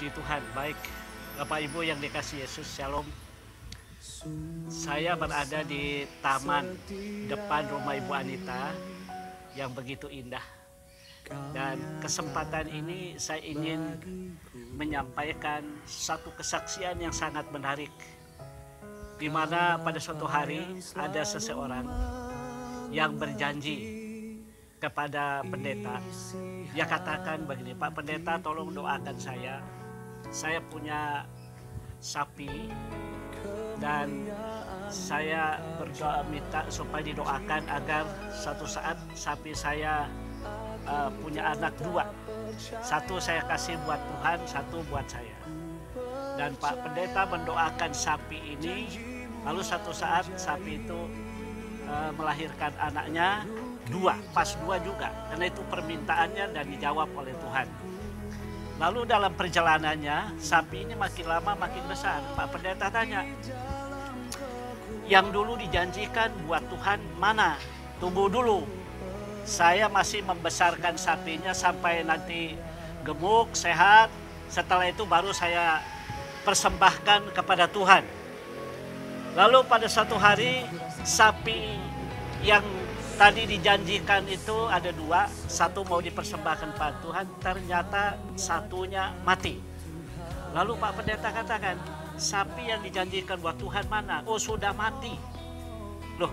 Puji Tuhan, baik Bapak Ibu yang dikasih Yesus, Shalom. Saya berada di taman depan rumah Ibu Anita yang begitu indah. Dan kesempatan ini saya ingin menyampaikan satu kesaksian yang sangat menarik. Di mana pada suatu hari ada seseorang yang berjanji kepada pendeta. Dia katakan begini, Pak Pendeta tolong doakan saya. Saya punya sapi dan saya berdoa minta supaya didoakan agar suatu saat sapi saya punya anak dua. Satu saya kasih buat Tuhan, satu buat saya. Dan Pak Pendeta mendoakan sapi ini, lalu satu saat sapi itu melahirkan anaknya dua, pas dua juga, karena itu permintaannya dan dijawab oleh Tuhan. Lalu dalam perjalanannya sapi ini makin lama makin besar. Pak Pendeta tanya, yang dulu dijanjikan buat Tuhan mana? Tunggu dulu, saya masih membesarkan sapinya sampai nanti gemuk, sehat. Setelah itu baru saya persembahkan kepada Tuhan. Lalu pada satu hari sapi yang tadi dijanjikan itu ada dua, satu mau dipersembahkan pada Tuhan, ternyata satunya mati. Lalu Pak Pendeta katakan, sapi yang dijanjikan buat Tuhan mana? Oh sudah mati. Loh,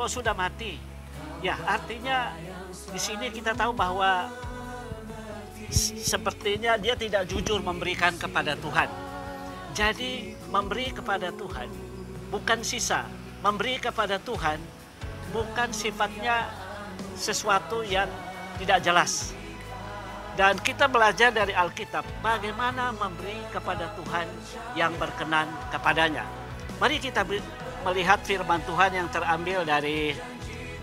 kok sudah mati? Ya artinya di sini kita tahu bahwa sepertinya dia tidak jujur memberikan kepada Tuhan. Jadi memberi kepada Tuhan bukan sisa, memberi kepada Tuhan bukan sifatnya sesuatu yang tidak jelas. Dan kita belajar dari Alkitab bagaimana memberi kepada Tuhan yang berkenan kepadanya. Mari kita melihat firman Tuhan yang terambil dari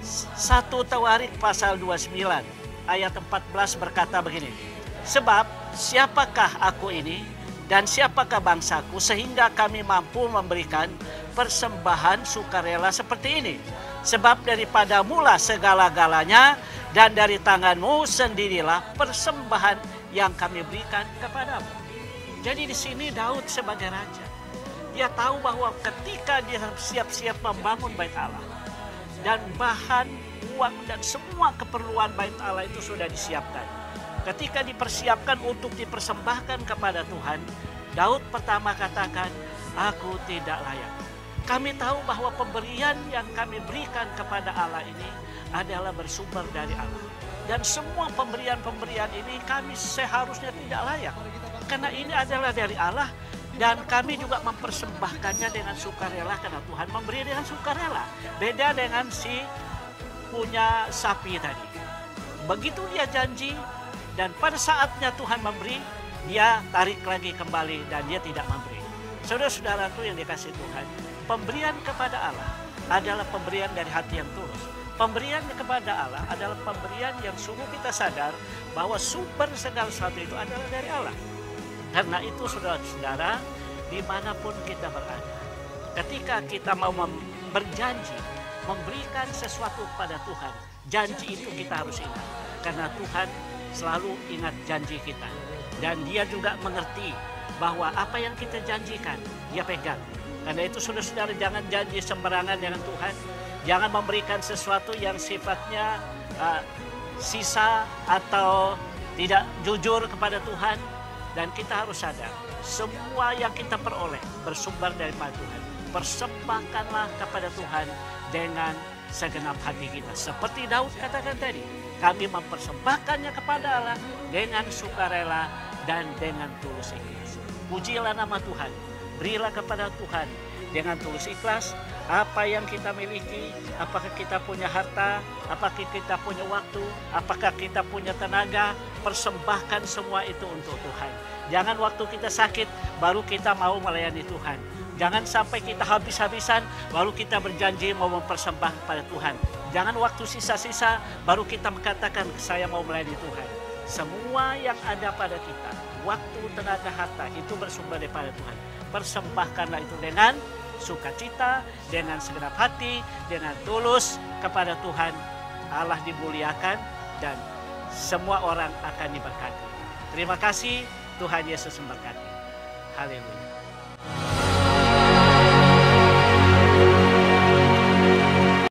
1 Tawarik pasal 29 ayat 14 berkata begini. Sebab siapakah aku ini dan siapakah bangsaku sehingga kami mampu memberikan persembahan sukarela seperti ini. Sebab daripada mula segala-galanya dan dari tanganmu sendirilah persembahan yang kami berikan kepadamu. Jadi di sini Daud sebagai raja, dia tahu bahwa ketika dia siap-siap membangun bait Allah dan bahan, uang dan semua keperluan bait Allah itu sudah disiapkan. Ketika dipersiapkan untuk dipersembahkan kepada Tuhan, Daud pertama katakan, aku tidak layak. Kami tahu bahwa pemberian yang kami berikan kepada Allah ini adalah bersumber dari Allah. Dan semua pemberian-pemberian ini kami seharusnya tidak layak. Karena ini adalah dari Allah dan kami juga mempersembahkannya dengan sukarela karena Tuhan memberi dengan sukarela. Beda dengan si punya sapi tadi. Begitu dia janji dan pada saatnya Tuhan memberi, dia tarik lagi kembali dan dia tidak memberi. Saudara-saudaraku yang dikasihi Tuhan, pemberian kepada Allah adalah pemberian dari hati yang tulus. Pemberian kepada Allah adalah pemberian yang sungguh kita sadar bahwa sumber segala sesuatu itu adalah dari Allah. Karena itu saudara-saudara, dimanapun kita berada, ketika kita mau berjanji, memberikan sesuatu kepada Tuhan, janji itu kita harus ingat. Karena Tuhan selalu ingat janji kita. Dan dia juga mengerti bahwa apa yang kita janjikan, dia pegang. Karena itu saudara-saudara jangan janji sembarangan dengan Tuhan. Jangan memberikan sesuatu yang sifatnya sisa atau tidak jujur kepada Tuhan. Dan kita harus sadar, semua yang kita peroleh bersumber daripada Tuhan. Persembahkanlah kepada Tuhan dengan segenap hati kita. Seperti Daud katakan tadi, kami mempersembahkannya kepada Allah dengan sukarela dan dengan tulus ikhlas. Pujilah nama Tuhan. Berilah kepada Tuhan dengan tulus ikhlas apa yang kita miliki, apakah kita punya harta, apakah kita punya waktu, apakah kita punya tenaga, persembahkan semua itu untuk Tuhan. Jangan waktu kita sakit baru kita mau melayani Tuhan. Jangan sampai kita habis-habisan baru kita berjanji mau mempersembahkan kepada Tuhan. Jangan waktu sisa-sisa baru kita mengatakan saya mau melayani Tuhan. Semua yang ada pada kita, waktu, tenaga, harta itu bersumber daripada Tuhan. Persembahkanlah itu dengan sukacita, dengan segenap hati, dengan tulus kepada Tuhan. Allah dimuliakan dan semua orang akan diberkati. Terima kasih. Tuhan Yesus memberkati. Haleluya.